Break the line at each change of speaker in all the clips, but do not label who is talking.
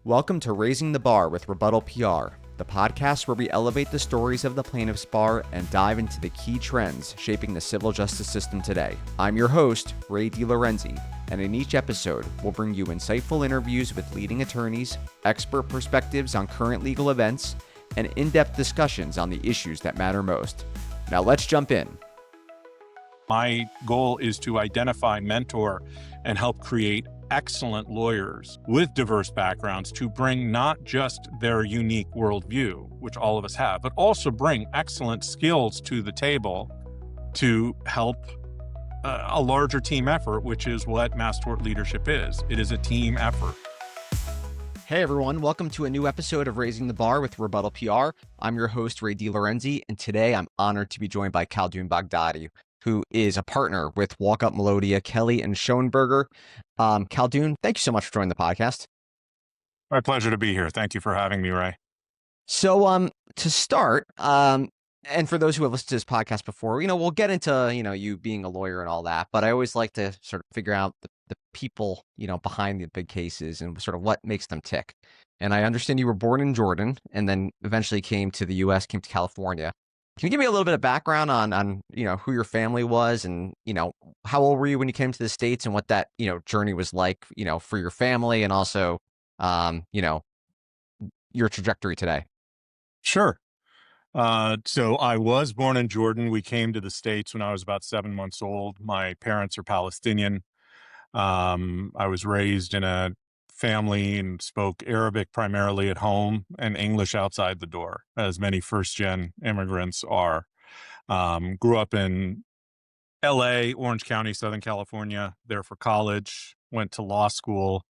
Welcome to Raising the Bar with RebuttalPR, the podcast where we elevate the stories of the plaintiff's bar and dive into the key trends shaping the civil justice system today. I'm your host, Ray DeLorenzi, and in each episode, we'll bring you insightful interviews with leading attorneys, expert perspectives on current legal events, and in-depth discussions on the issues that matter most. Now let's jump in.
My goal is to identify, mentor, and help create excellent lawyers with diverse backgrounds to bring not just their unique worldview, which all of us have, but also bring excellent skills to the table to help a larger team effort, which is what mass tort leadership is. It is a team effort.
Hey everyone, welcome to a new episode of Raising the Bar with RebuttalPR. I'm your host, Ray DeLorenzi, and today I'm honored to be joined by Khaldoun Baghdadi, who is a partner with Walkup, Melodia, Kelly, and Schoenberger. Khaldoun, thank you so much for joining the podcast.
My pleasure to be here. Thank you for having me, Ray.
So to start, and for those who have listened to this podcast before, we'll get into, you being a lawyer and all that, but I always like to sort of figure out the people, behind the big cases and sort of what makes them tick. And I understand you were born in Jordan and then eventually came to the U.S., came to California. Can you give me a little bit of background on who your family was and, how old were you when you came to the States and what that, journey was like, for your family and also, your trajectory today?
Sure. So I was born in Jordan. We came to the States when I was about 7 months old. My parents are Palestinian. I was raised in a family and spoke Arabic primarily at home and English outside the door, as many first-gen immigrants are. Grew up in LA, Orange County, Southern California, there for college, went to law school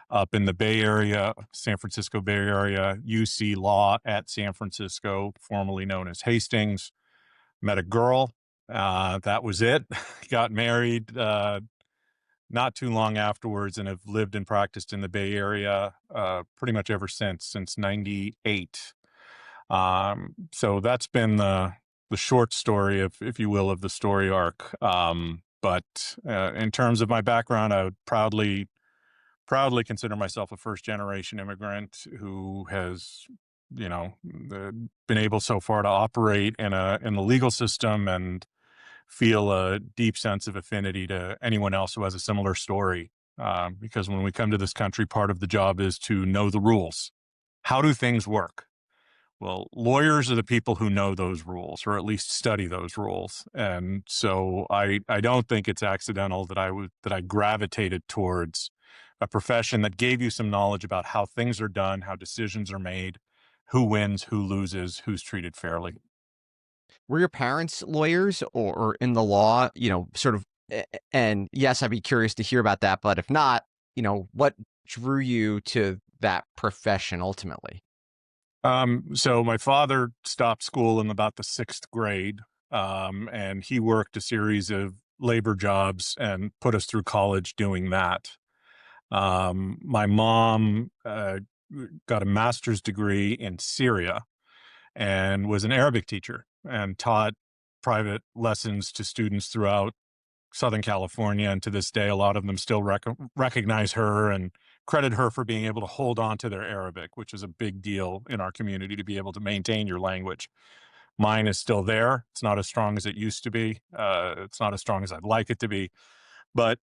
up in the Bay Area, San Francisco Bay Area, UC Law at San Francisco, formerly known as Hastings. Met a girl. That was it. Got married not too long afterwards and have lived and practiced in the Bay Area pretty much ever since 98. So that's been the short story, if you will, of the story arc. But in terms of my background, I would proudly consider myself a first-generation immigrant who has, been able so far to operate in the legal system and feel a deep sense of affinity to anyone else who has a similar story. Because when we come to this country, part of the job is to know the rules. How do things work? Well, lawyers are the people who know those rules, or at least study those rules. And so I don't think it's accidental that I gravitated towards a profession that gave you some knowledge about how things are done, how decisions are made, who wins, who loses, who's treated fairly.
Were your parents lawyers or in the law, sort of, and yes, I'd be curious to hear about that, but if not, what drew you to that profession ultimately?
So my father stopped school in about the 6th grade, and he worked a series of labor jobs and put us through college doing that. My mom got a master's degree in Syria and was an Arabic teacher and taught private lessons to students throughout Southern California. And to this day, a lot of them still recognize her and credit her for being able to hold on to their Arabic, which is a big deal in our community to be able to maintain your language. Mine is still there. It's not as strong as it used to be. It's not as strong as I'd like it to be. But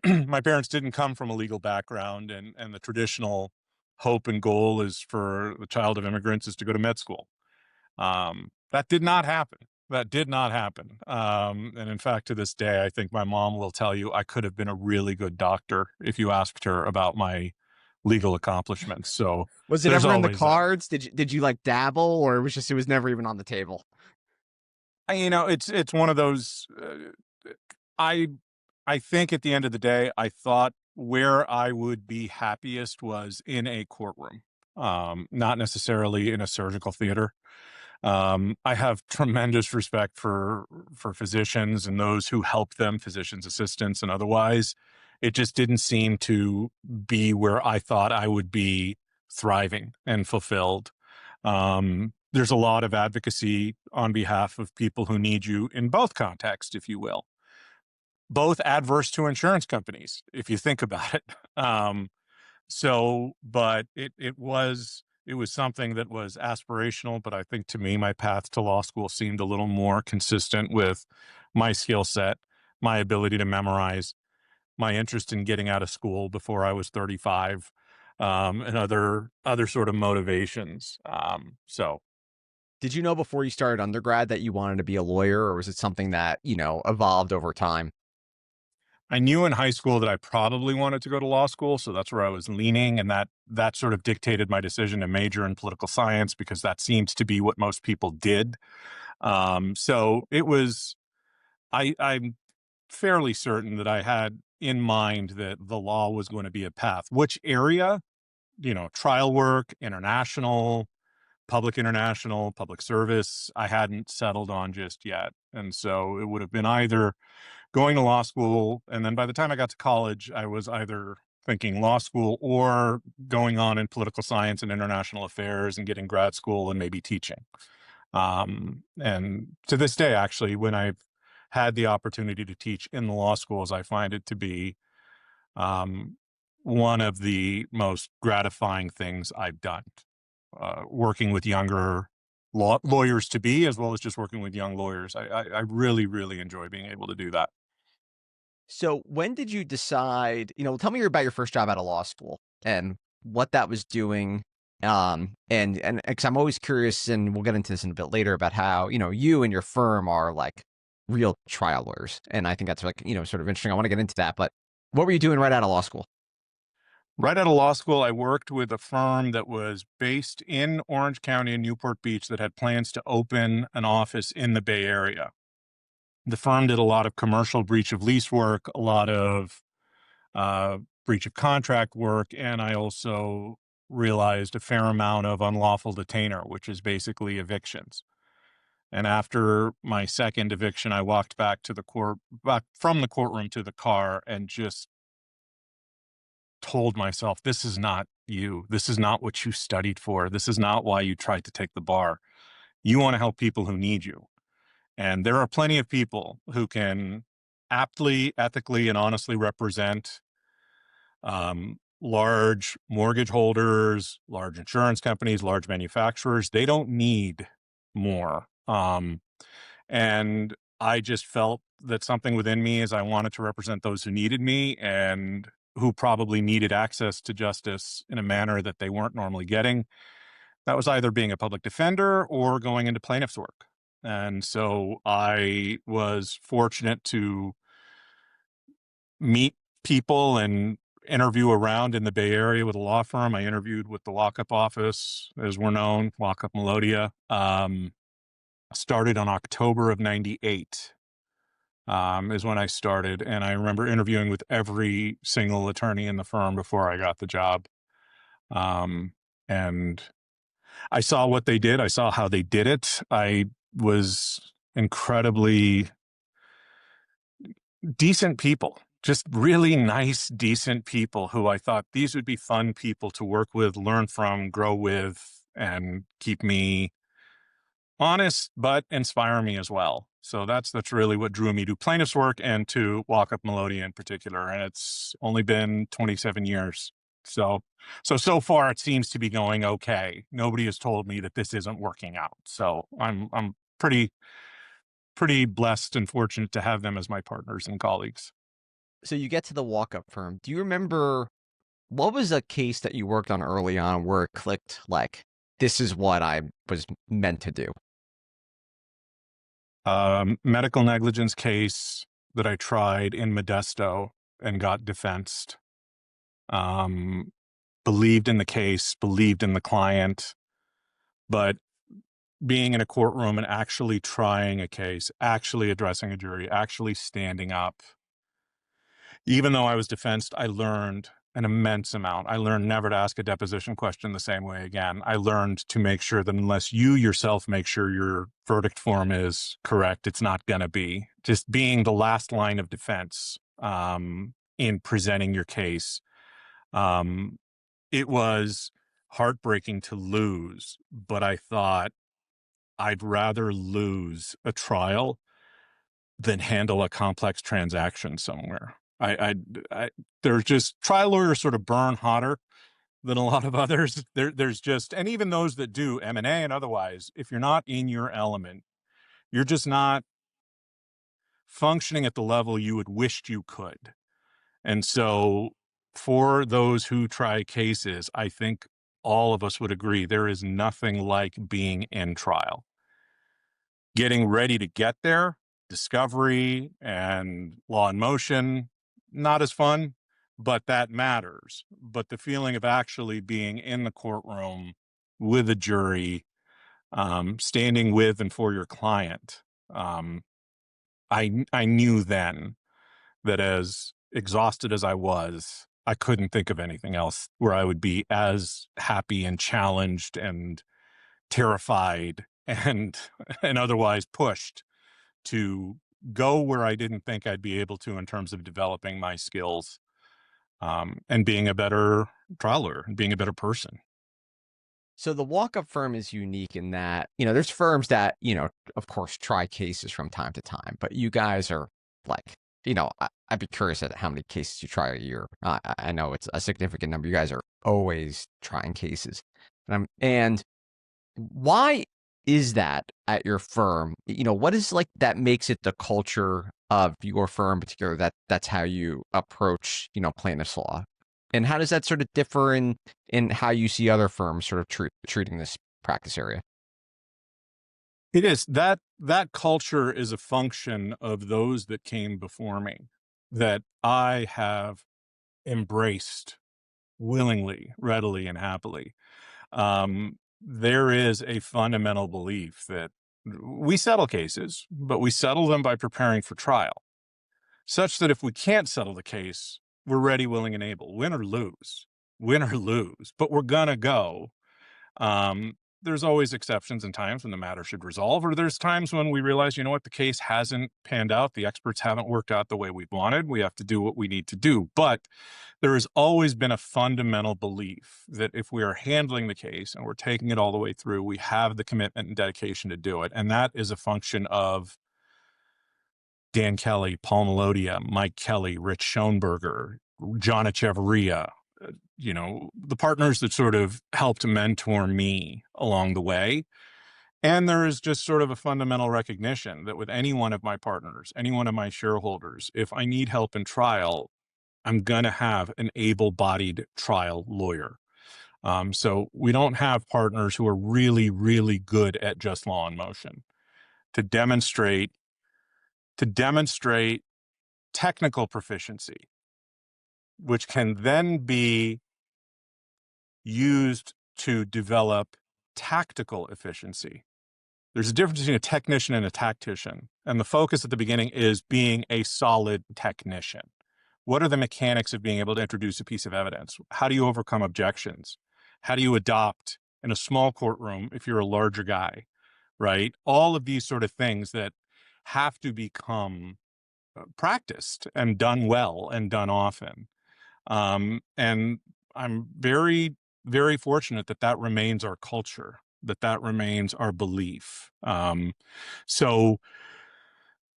my parents didn't come from a legal background, and the traditional hope and goal is for the child of immigrants is to go to med school. That did not happen. And in fact, to this day, I think my mom will tell you I could have been a really good doctor if you asked her about my legal accomplishments. So
was it ever in the cards? Did you like dabble, or it was never even on the table?
It's one of those, I think at the end of the day, I thought where I would be happiest was in a courtroom, not necessarily in a surgical theater. I have tremendous respect for physicians and those who help them, physicians, assistants, and otherwise. It just didn't seem to be where I thought I would be thriving and fulfilled. There's a lot of advocacy on behalf of people who need you in both contexts, if you will. Both adverse to insurance companies, if you think about it. But it was something that was aspirational, but I think to me, my path to law school seemed a little more consistent with my skill set, my ability to memorize, my interest in getting out of school before I was 35, and other sort of motivations.
Did you know before you started undergrad that you wanted to be a lawyer, or was it something that, evolved over time?
I knew in high school that I probably wanted to go to law school, so that's where I was leaning, and that sort of dictated my decision to major in political science because that seems to be what most people did. So it was. I'm fairly certain that I had in mind that the law was going to be a path. Which area? Trial work, international, public service. I hadn't settled on just yet, and so it would have been either going to law school, and then by the time I got to college, I was either thinking law school or going on in political science and international affairs and getting grad school and maybe teaching. And to this day, actually, when I've had the opportunity to teach in the law schools, I find it to be um, one of the most gratifying things I've done. Working with younger lawyers to be, as well as just working with young lawyers, I really, really enjoy being able to do that.
So when did you decide, tell me about your first job out of law school and what that was doing. And because I'm always curious, and we'll get into this in a bit later about how, you and your firm are like real trial lawyers. And I think that's like, sort of interesting. I want to get into that, but what were you doing right out of law school?
Right out of law school, I worked with a firm that was based in Orange County and Newport Beach that had plans to open an office in the Bay Area. The firm did a lot of commercial breach of lease work, a lot of breach of contract work, and I also realized a fair amount of unlawful detainer, which is basically evictions. And after my second eviction, I walked back from the courtroom to the car and just told myself, this is not you. This is not what you studied for. This is not why you tried to take the bar. You want to help people who need you. And there are plenty of people who can aptly, ethically, and honestly represent large mortgage holders, large insurance companies, large manufacturers. They don't need more. And I just felt that something within me is I wanted to represent those who needed me and who probably needed access to justice in a manner that they weren't normally getting. That was either being a public defender or going into plaintiff's work. And so I was fortunate to meet people and interview around in the Bay Area with a law firm. I interviewed with the Walkup office, as we're known, Walkup Melodia. Started on October of 98 is when I started. And I remember interviewing with every single attorney in the firm before I got the job. And I saw what they did. I saw how they did it. I was incredibly decent people, just really nice, decent people who I thought these would be fun people to work with, learn from, grow with, and keep me honest, but inspire me as well. So that's really what drew me to plaintiff's work and to Walkup Melodia in particular. And it's only been 27 years. So far it seems to be going okay. Nobody has told me that this isn't working out. So I'm pretty blessed and fortunate to have them as my partners and colleagues.
So you get to the Walkup firm. Do you remember what was a case that you worked on early on where it clicked like, this is what I was meant to do?
Medical negligence case that I tried in Modesto and got defensed. Believed in the case, believed in the client, but being in a courtroom and actually trying a case, actually addressing a jury, actually standing up. Even though I was defensed, I learned an immense amount. I learned never to ask a deposition question the same way again. I learned to make sure that unless you yourself make sure your verdict form is correct, it's not going to be. Just being the last line of defense in presenting your case. It was heartbreaking to lose, but I thought I'd rather lose a trial than handle a complex transaction somewhere. I, I there's just trial lawyers sort of burn hotter than a lot of others. There's just, and even those that do M&A and otherwise, if you're not in your element, you're just not functioning at the level you would wished you could. And so for those who try cases, I think all of us would agree there is nothing like being in trial. Getting ready to get there, discovery and law in motion, not as fun, but that matters. But the feeling of actually being in the courtroom with a jury, standing with and for your client, I knew then that as exhausted as I was, I couldn't think of anything else where I would be as happy and challenged and terrified and and otherwise pushed to go where I didn't think I'd be able to in terms of developing my skills, and being a better trial lawyer and being a better person.
So the Walkup firm is unique in that, there's firms that, of course, try cases from time to time, but you guys are like, I'd be curious at how many cases you try a year. I know it's a significant number. You guys are always trying cases. And why is that at your firm? What is like that makes it the culture of your firm in particular that's how you approach, plaintiff's law? And how does that sort of differ in how you see other firms sort of treating this practice area?
It is that culture is a function of those that came before me that I have embraced willingly, readily, and happily. There is a fundamental belief that we settle cases, but we settle them by preparing for trial, such that if we can't settle the case, we're ready, willing, and able, win or lose, but we're gonna go. There's always exceptions and times when the matter should resolve, or there's times when we realize, you know what, the case hasn't panned out. The experts haven't worked out the way we wanted. We have to do what we need to do. But there has always been a fundamental belief that if we are handling the case and we're taking it all the way through, we have the commitment and dedication to do it. And that is a function of Dan Kelly, Paul Melodia, Mike Kelly, Rich Schoenberger, John Echevarria, the partners that sort of helped mentor me along the way. And there is just sort of a fundamental recognition that with any one of my partners, any one of my shareholders, if I need help in trial, I'm going to have an able-bodied trial lawyer. So we don't have partners who are really, really good at just law in motion. To demonstrate technical proficiency, which can then be used to develop tactical efficiency. There's a difference between a technician and a tactician. And the focus at the beginning is being a solid technician. What are the mechanics of being able to introduce a piece of evidence? How do you overcome objections? How do you adopt in a small courtroom if you're a larger guy, right? All of these sort of things that have to become practiced and done well and done often. And I'm very, very fortunate that remains our culture, that remains our belief. So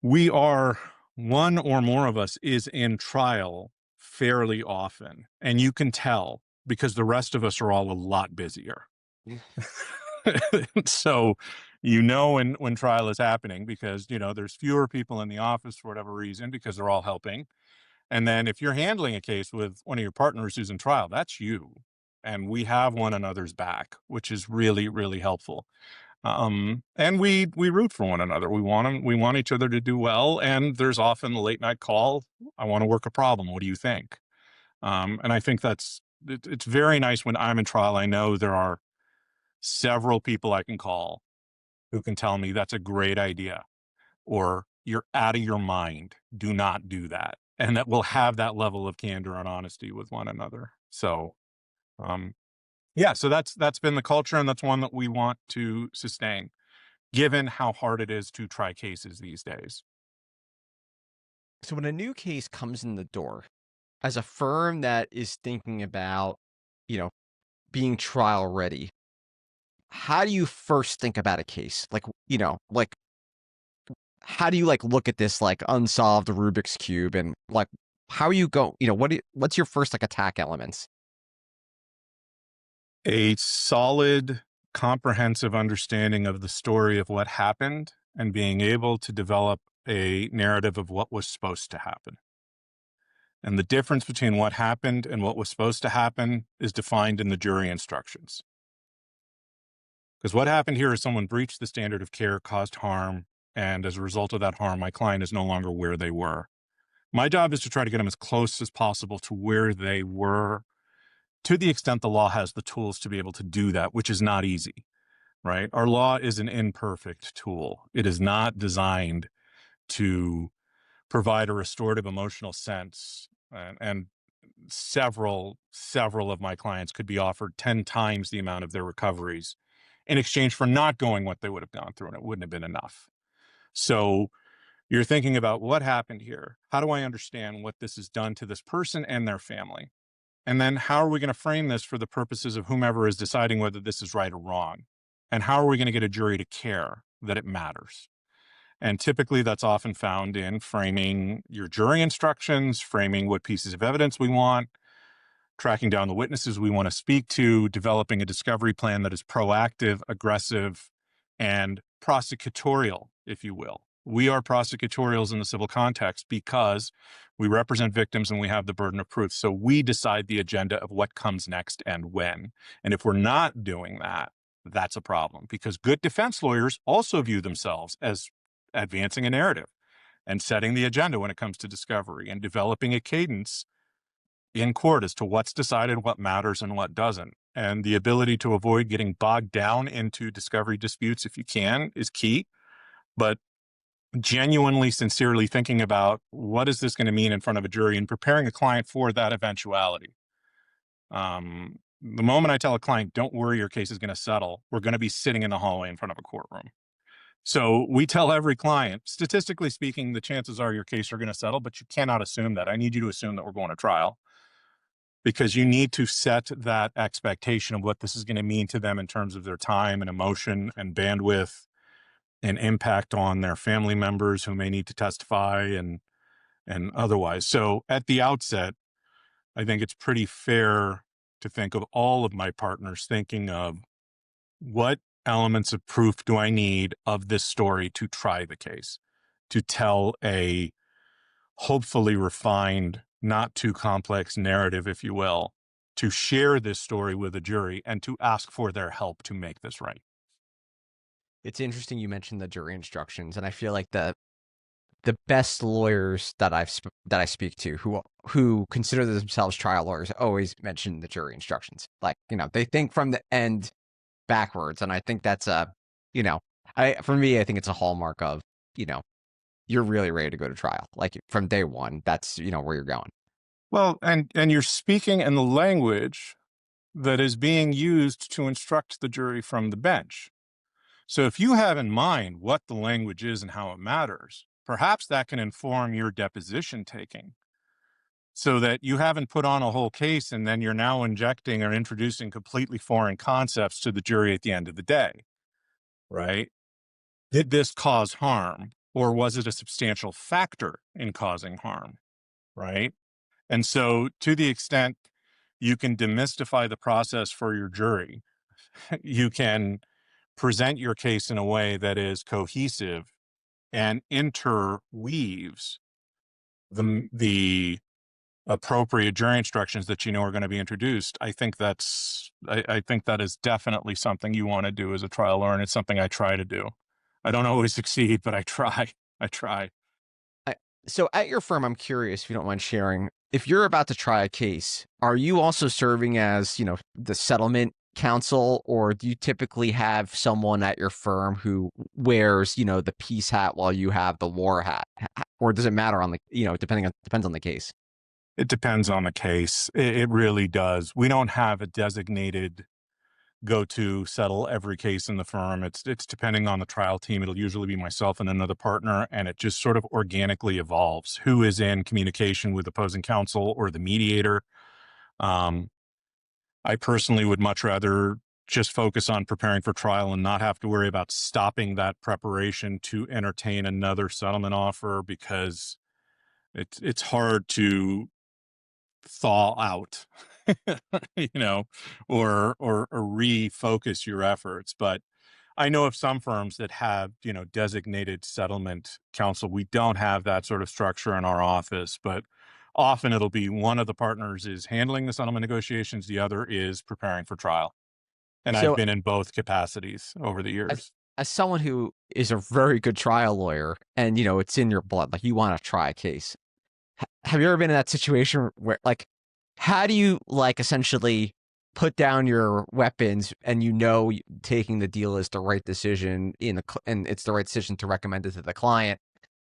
we are, one or more of us is in trial fairly often, and you can tell because the rest of us are all a lot busier. So, when trial is happening because, there's fewer people in the office for whatever reason because they're all helping. And then if you're handling a case with one of your partners who's in trial, that's you. And we have one another's back, which is really, really helpful. And we root for one another. We want each other to do well. And there's often a late night call. I want to work a problem. What do you think? And I think it's very nice when I'm in trial. I know there are several people I can call who can tell me that's a great idea or you're out of your mind. Do not do that. And that we'll have that level of candor and honesty with one another. So, so that's been the culture, and that's one that we want to sustain, given how hard it is to try cases these days.
So when a new case comes in the door, as a firm that is thinking about, being trial ready, how do you first think about a case? Like, how do you look at this unsolved Rubik's Cube and how you go, what's your first like attack elements?
A solid, comprehensive understanding of the story of what happened and being able to develop a narrative of what was supposed to happen. And the difference between what happened and what was supposed to happen is defined in the jury instructions. Because what happened here is someone breached the standard of care, caused harm, and as a result of that harm, my client is no longer where they were. My job is to try to get them as close as possible to where they were, to the extent the law has the tools to be able to do that, which is not easy, right? Our law is an imperfect tool. It is not designed to provide a restorative emotional sense. And several of my clients could be offered 10 times the amount of their recoveries in exchange for not going what they would have gone through, and it wouldn't have been enough. So you're thinking about what happened here. How do I understand what this has done to this person and their family? And then how are we going to frame this for the purposes of whomever is deciding whether this is right or wrong? And how are we going to get a jury to care that it matters? And typically that's often found in framing your jury instructions, framing what pieces of evidence we want, tracking down the witnesses we want to speak to, developing a discovery plan that is proactive, aggressive, and prosecutorial, if you will. We are prosecutorials in the civil context because we represent victims and we have the burden of proof. So we decide the agenda of what comes next and when. And if we're not doing that, that's a problem, because good defense lawyers also view themselves as advancing a narrative and setting the agenda when it comes to discovery and developing a cadence in court as to what's decided, what matters, and what doesn't. And the ability to avoid getting bogged down into discovery disputes, if you can, is key. But genuinely, sincerely thinking about what is this going to mean in front of a jury and preparing a client for that eventuality. The moment I tell a client, don't worry, your case is going to settle, we're going to be sitting in the hallway in front of a courtroom. So we tell every client, statistically speaking, the chances are your case are going to settle, but you cannot assume that. I need you to assume that we're going to trial, because you need to set that expectation of what this is going to mean to them in terms of their time and emotion and bandwidth and impact on their family members who may need to testify and otherwise. So at the outset, I think it's pretty fair to think of all of my partners thinking of what elements of proof do I need of this story to try the case, to tell a hopefully refined, not too complex narrative, if you will, to share this story with a jury and to ask for their help to make this right.
It's interesting you mentioned the jury instructions, and I feel like the best lawyers that I speak to who consider themselves trial lawyers always mention the jury instructions. Like, they think from the end backwards, and I think that's for me, I think it's a hallmark of, you're really ready to go to trial. Like from day one, that's, where you're going.
Well, and you're speaking in the language that is being used to instruct the jury from the bench. So if you have in mind what the language is and how it matters, perhaps that can inform your deposition taking, so that you haven't put on a whole case and then you're now injecting or introducing completely foreign concepts to the jury at the end of the day, right? Did this cause harm, or was it a substantial factor in causing harm, right? And so to the extent you can demystify the process for your jury, you can present your case in a way that is cohesive and interweaves the appropriate jury instructions that are going to be introduced. I think that is definitely something you want to do as a trial lawyer, and it's something I try to do. I don't always succeed, but I try.
So at your firm, I'm curious if you don't mind sharing, if you're about to try a case, are you also serving as, the settlement counsel, or do you typically have someone at your firm who wears, the peace hat while you have the war hat? Or does it matter on the, depends on the case?
It depends on the case. It really does. We don't have a designated go to settle every case in the firm. It's depending on the trial team. It'll usually be myself and another partner, and it just sort of organically evolves. Who is in communication with opposing counsel or the mediator? I personally would much rather just focus on preparing for trial and not have to worry about stopping that preparation to entertain another settlement offer, because it's hard to thaw out, you know, or refocus your efforts. But I know of some firms that have, you know, designated settlement counsel. We don't have that sort of structure in our office, but often it'll be one of the partners is handling the settlement negotiations, the other is preparing for trial. And I've
So
been in both capacities over the
as
years.
as someone who is a very good trial lawyer, and it's in your blood, like you want to try a case. Have you ever been in that situation where, like, how do you like essentially put down your weapons and taking the deal is the right decision and it's the right decision to recommend it to the client,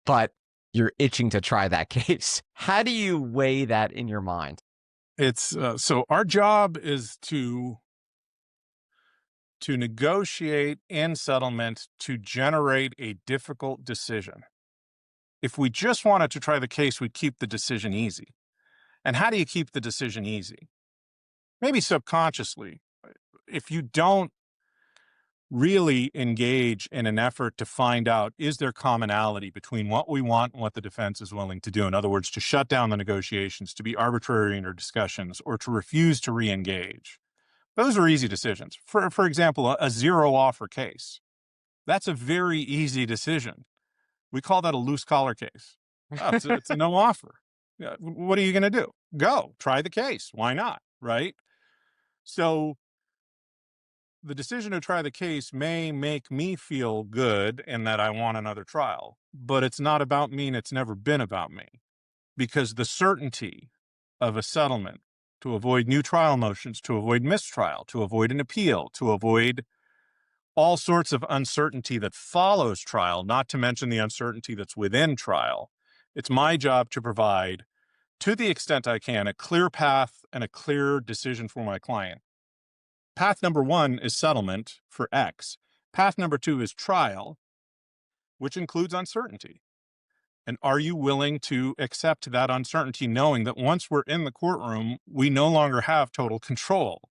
but you're itching to try that case? How do you weigh that in your mind?
It's so our job is to negotiate in settlement to generate a difficult decision. If we just wanted to try the case, we'd keep the decision easy. And how do you keep the decision easy? Maybe subconsciously. If you don't really engage in an effort to find out, is there commonality between what we want and what the defense is willing to do? In other words, to shut down the negotiations, to be arbitrary in our discussions, or to refuse to re-engage. Those are easy decisions. For example, a zero offer case. That's a very easy decision. We call that a loose collar case. It's a no offer. Yeah, what are you going to do? Go try the case. Why not? Right. So the decision to try the case may make me feel good in that I want another trial, but it's not about me and it's never been about me, because the certainty of a settlement to avoid new trial motions, to avoid mistrial, to avoid an appeal, to avoid all sorts of uncertainty that follows trial, not to mention the uncertainty that's within trial. It's my job to provide, to the extent I can, a clear path and a clear decision for my client. Path number one is settlement for X. Path number two is trial, which includes uncertainty. And are you willing to accept that uncertainty, knowing that once we're in the courtroom, we no longer have total control?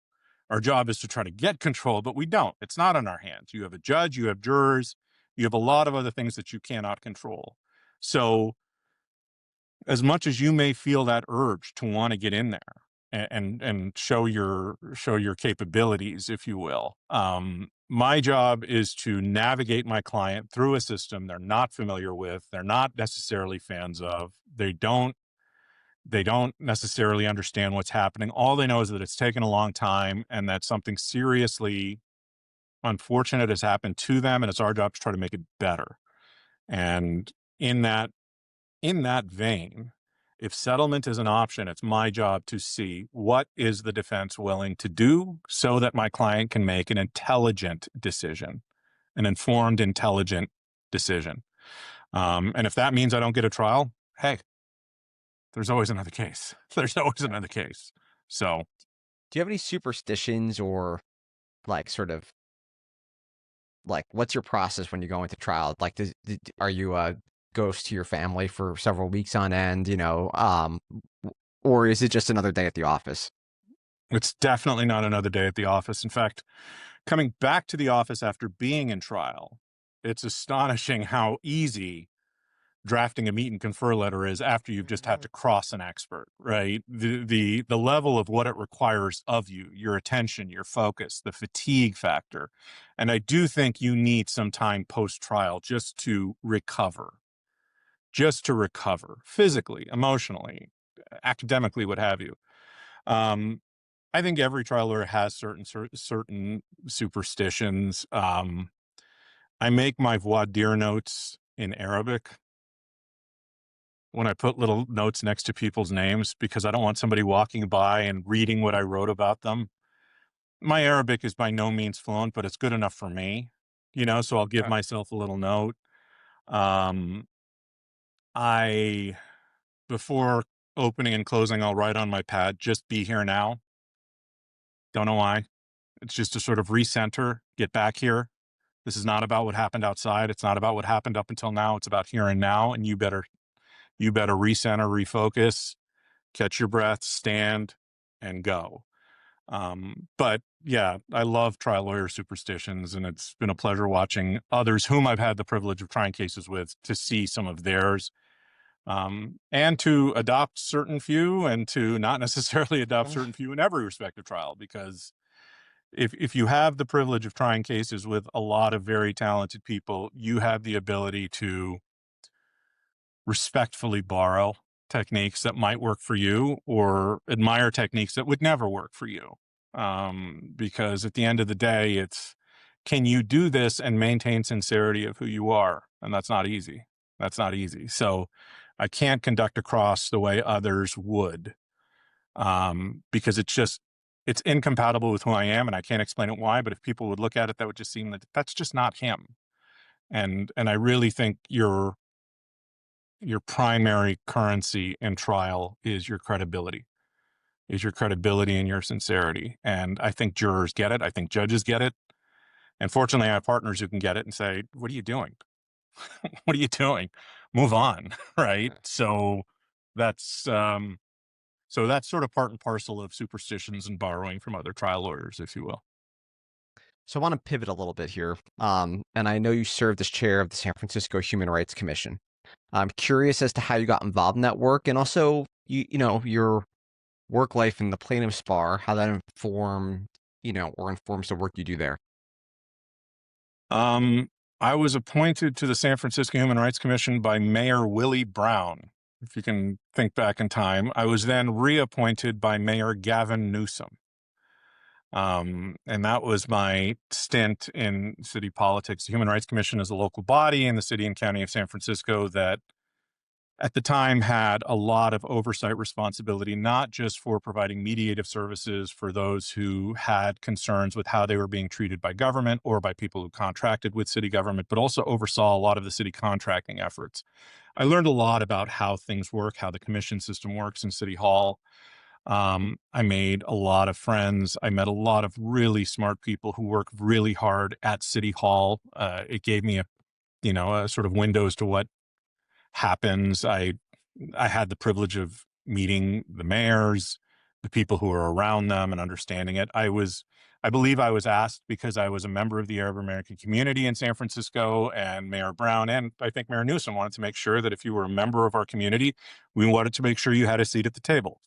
Our job is to try to get control, but we don't. It's not in our hands. You have a judge, you have jurors, you have a lot of other things that you cannot control. So as much as you may feel that urge to want to get in there and show your capabilities, if you will, my job is to navigate my client through a system they're not familiar with, they're not necessarily fans of, they don't necessarily understand what's happening. All they know is that it's taken a long time and that something seriously unfortunate has happened to them, and it's our job to try to make it better. And in that vein, if settlement is an option, it's my job to see what is the defense willing to do so that my client can make an intelligent decision, an informed, intelligent decision. And if that means I don't get a trial, hey, there's always another case. There's always another case. So,
Do you have any superstitions or like sort of like what's your process when you go into trial? Like, are you a ghost to your family for several weeks on end? Or is it just another day at the office?
it's definitely not another day at the office. In fact, coming back to the office after being in trial, it's astonishing how easy drafting a meet and confer letter is after you've just had to cross an expert, right? The level of what it requires of you, your attention, your focus, the fatigue factor. And I do think you need some time post-trial just to recover physically, emotionally, academically, what have you. I think every trial lawyer has certain superstitions. I make my voir dire notes in Arabic when I put little notes next to people's names, because I don't want somebody walking by and reading what I wrote about them. My Arabic is by no means fluent, but it's good enough for me, so I'll give
Okay.
myself a little note. Um, I, before opening and closing, I'll write on my pad, just be here now. Don't know why. It's just to sort of recenter, get back here. This is not about what happened outside. It's not about what happened up until now. It's about here and now. And you better recenter, refocus, catch your breath, stand, and go. But yeah, I love trial lawyer superstitions, and it's been a pleasure watching others whom I've had the privilege of trying cases with to see some of theirs. and to adopt certain few and to not necessarily adopt certain few in every respective trial. Because if you have the privilege of trying cases with a lot of very talented people, you have the ability to respectfully borrow techniques that might work for you or admire techniques that would never work for you. Because at the end of the day, it's, can you do this and maintain sincerity of who you are? And that's not easy. That's not easy. So I can't conduct a cross the way others would, because it's incompatible with who I am, and I can't explain it why. But if people would look at it, that would just seem that that's just not him. And I really think your primary currency in trial is your credibility, and your sincerity. And I think jurors get it. I think judges get it. And fortunately, I have partners who can get it and say, "What are you doing? What are you doing? Move on." Right. That's um, so that's sort of part and parcel of superstitions and borrowing from other trial lawyers, if you will.
So I want to pivot a little bit here. And I know you served as chair of the San Francisco Human Rights Commission. I'm curious as to how you got involved in that work, and also your work life in the plaintiff's bar, how that informs the work you do there.
Um, I was appointed to the San Francisco Human Rights Commission by Mayor Willie Brown. If you can think back in time, I was then reappointed by Mayor Gavin Newsom. And that was my stint in city politics. The Human Rights Commission is a local body in the city and county of San Francisco that at the time had a lot of oversight responsibility, not just for providing mediative services for those who had concerns with how they were being treated by government or by people who contracted with city government, but also oversaw a lot of the city contracting efforts. I learned a lot about how things work, how the commission system works in City Hall. I made a lot of friends. I met a lot of really smart people who work really hard at City Hall. It gave me a sort of windows to what happens. I had the privilege of meeting the mayors, the people who are around them, and understanding it. I believe I was asked because I was a member of the Arab American community in San Francisco, and Mayor Brown and I think Mayor Newsom wanted to make sure that if you were a member of our community, we wanted to make sure you had a seat at the table.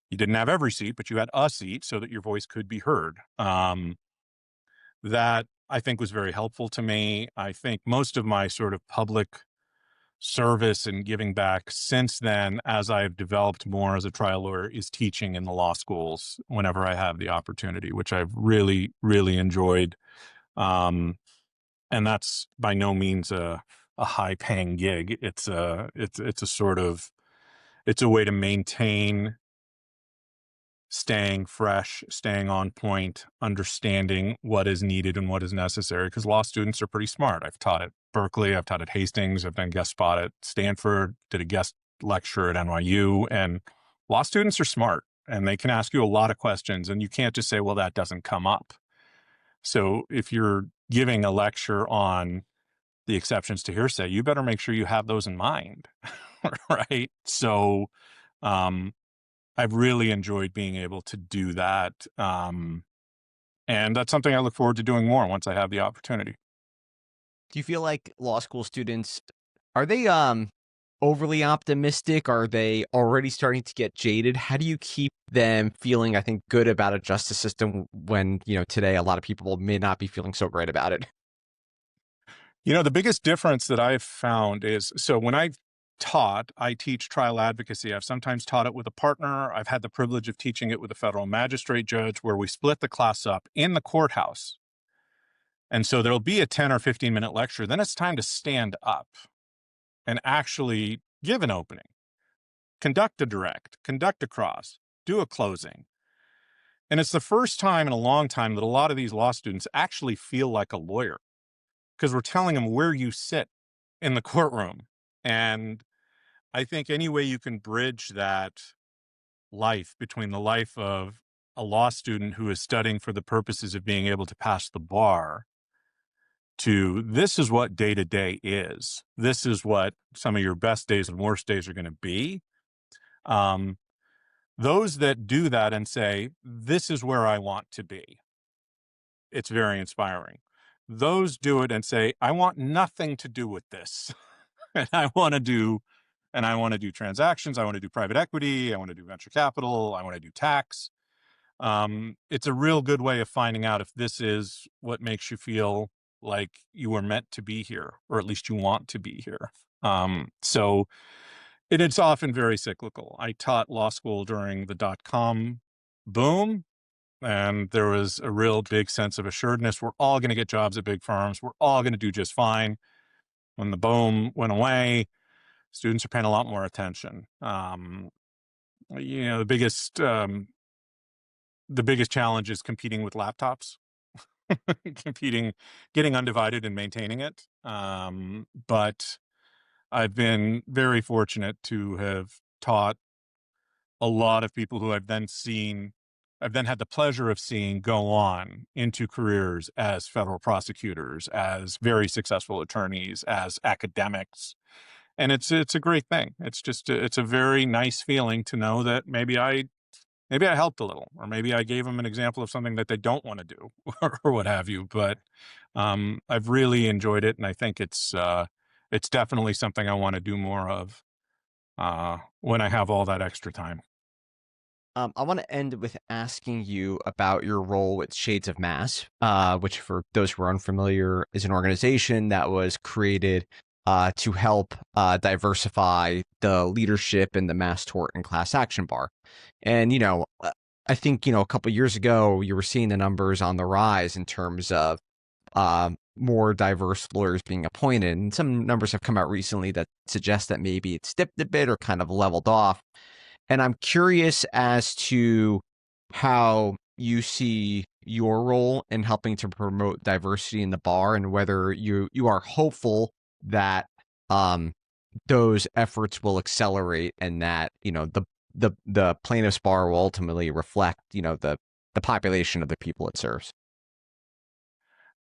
You didn't have every seat, but you had a seat so that your voice could be heard. That I think was very helpful to me. I think most of my sort of public service and giving back since then, as I've developed more as a trial lawyer, is teaching in the law schools whenever I have the opportunity, which I've really, really enjoyed. Um, and that's by no means a high paying gig. It's a way to maintain staying fresh, staying on point, understanding what is needed and what is necessary, because law students are pretty smart. I've taught at Berkeley, I've taught at Hastings, I've done guest spot at Stanford, did a guest lecture at NYU, and law students are smart and they can ask you a lot of questions, and you can't just say, well, that doesn't come up. So if you're giving a lecture on the exceptions to hearsay, you better make sure you have those in mind, right? So, I've really enjoyed being able to do that. And that's something I look forward to doing more once I have the opportunity.
Do you feel like law school students are they overly optimistic? Are they already starting to get jaded? How do you keep them feeling, I think, good about a justice system when, today a lot of people may not be feeling so great about it?
The biggest difference that I've found is, so when I teach trial advocacy. I've sometimes taught it with a partner. I've had the privilege of teaching it with a federal magistrate judge where we split the class up in the courthouse. And so there'll be a 10 or 15-minute lecture. Then it's time to stand up and actually give an opening, conduct a direct, conduct a cross, do a closing. And it's the first time in a long time that a lot of these law students actually feel like a lawyer, because we're telling them where you sit in the courtroom. And I think any way you can bridge that life between the life of a law student who is studying for the purposes of being able to pass the bar to this is what day to day is. This is what some of your best days and worst days are going to be. Those that do that and say, this is where I want to be, it's very inspiring. Those do it and say, I want nothing to do with this. And I want to do and I want to do transactions. I want to do private equity. I want to do venture capital. I want to do tax. It's a real good way of finding out if this is what makes you feel like you were meant to be here, or at least you want to be here. So it's often very cyclical. I taught law school during the dot-com boom, and there was a real big sense of assuredness. We're all going to get jobs at big firms. We're all going to do just fine. When the boom went away, students are paying a lot more attention. The biggest challenge is competing with laptops, getting undivided and maintaining it. But I've been very fortunate to have taught a lot of people who I've then had the pleasure of seeing go on into careers as federal prosecutors, as very successful attorneys, as academics. And it's a great thing. It's a very nice feeling to know that maybe I helped a little, or maybe I gave them an example of something that they don't want to do, or what have you. But I've really enjoyed it, and I think it's definitely something I want to do more of when I have all that extra time.
I want to end with asking you about your role with Shades of Mass, which, for those who are unfamiliar, is an organization that was created to help diversify the leadership in the mass tort and class action bar. And, I think, a couple of years ago, you were seeing the numbers on the rise in terms of more diverse lawyers being appointed. And some numbers have come out recently that suggest that maybe it's dipped a bit or kind of leveled off. And I'm curious as to how you see your role in helping to promote diversity in the bar, and whether you are hopeful that those efforts will accelerate, and that the plaintiff's bar will ultimately reflect the population of the people it serves.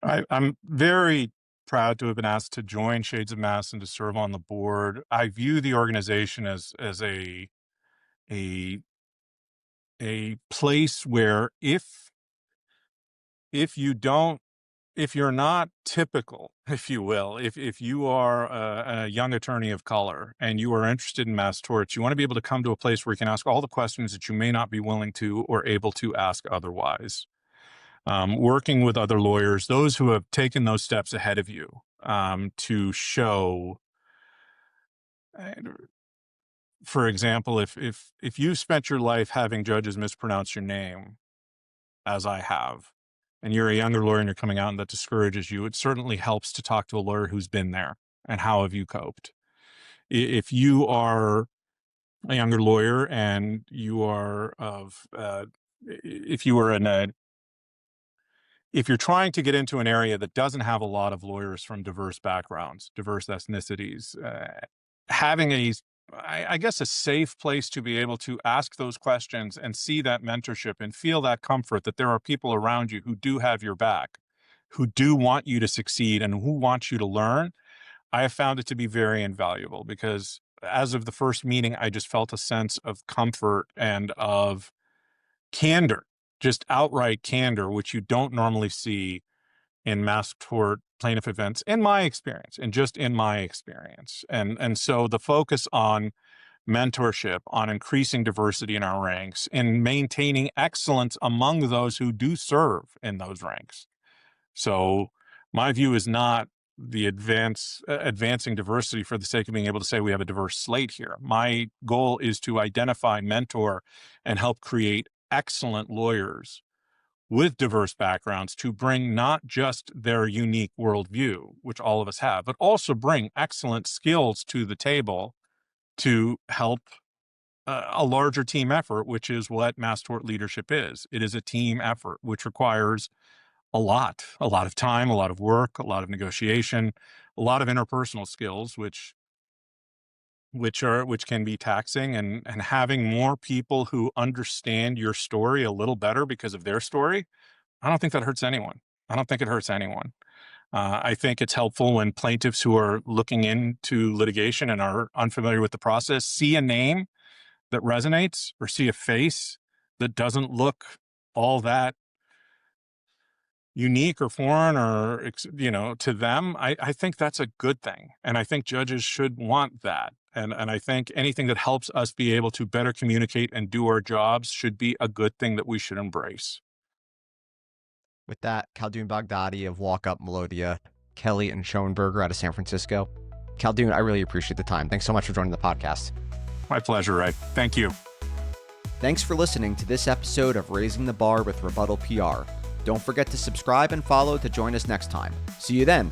I'm very proud to have been asked to join Shades of Mass and to serve on the board. I view the organization as a place where if you're not typical, if you will, if you are a young attorney of color and you are interested in mass torts, you want to be able to come to a place where you can ask all the questions that you may not be willing to or able to ask otherwise. Working with other lawyers, those who have taken those steps ahead of you, to show, for example, if you spent your life having judges mispronounce your name, as I have, and you're a younger lawyer and you're coming out and that discourages you, it certainly helps to talk to a lawyer who's been there and how have you coped. If you are a younger lawyer and you are if you're trying to get into an area that doesn't have a lot of lawyers from diverse backgrounds, diverse ethnicities, having I guess a safe place to be able to ask those questions and see that mentorship and feel that comfort that there are people around you who do have your back, who do want you to succeed and who want you to learn, I have found it to be very invaluable, because as of the first meeting, I just felt a sense of comfort and of candor, just outright candor, which you don't normally see in mass tort plaintiff events, in my experience, and just in my experience. And so the focus on mentorship, on increasing diversity in our ranks, and maintaining excellence among those who do serve in those ranks. So my view is not the advancing diversity for the sake of being able to say we have a diverse slate here. My goal is to identify, mentor, and help create excellent lawyers with diverse backgrounds to bring not just their unique worldview, which all of us have, but also bring excellent skills to the table to help a larger team effort, which is what mass tort leadership is. It is a team effort, which requires a lot of time, a lot of work, a lot of negotiation, a lot of interpersonal skills, which can be taxing, and having more people who understand your story a little better because of their story, I don't think that hurts anyone. I don't think it hurts anyone. I think it's helpful when plaintiffs who are looking into litigation and are unfamiliar with the process see a name that resonates, or see a face that doesn't look all that unique or foreign, or to them. I think that's a good thing, and I think judges should want that. And I think anything that helps us be able to better communicate and do our jobs should be a good thing that we should embrace.
With that, Khaldoun Baghdadi of Walkup, Melodia, Kelly and Schoenberger out of San Francisco. Khaldoun, I really appreciate the time. Thanks so much for joining the podcast.
My pleasure, Ray. Thank you.
Thanks for listening to this episode of Raising the Bar with Rebuttal PR. Don't forget to subscribe and follow to join us next time. See you then.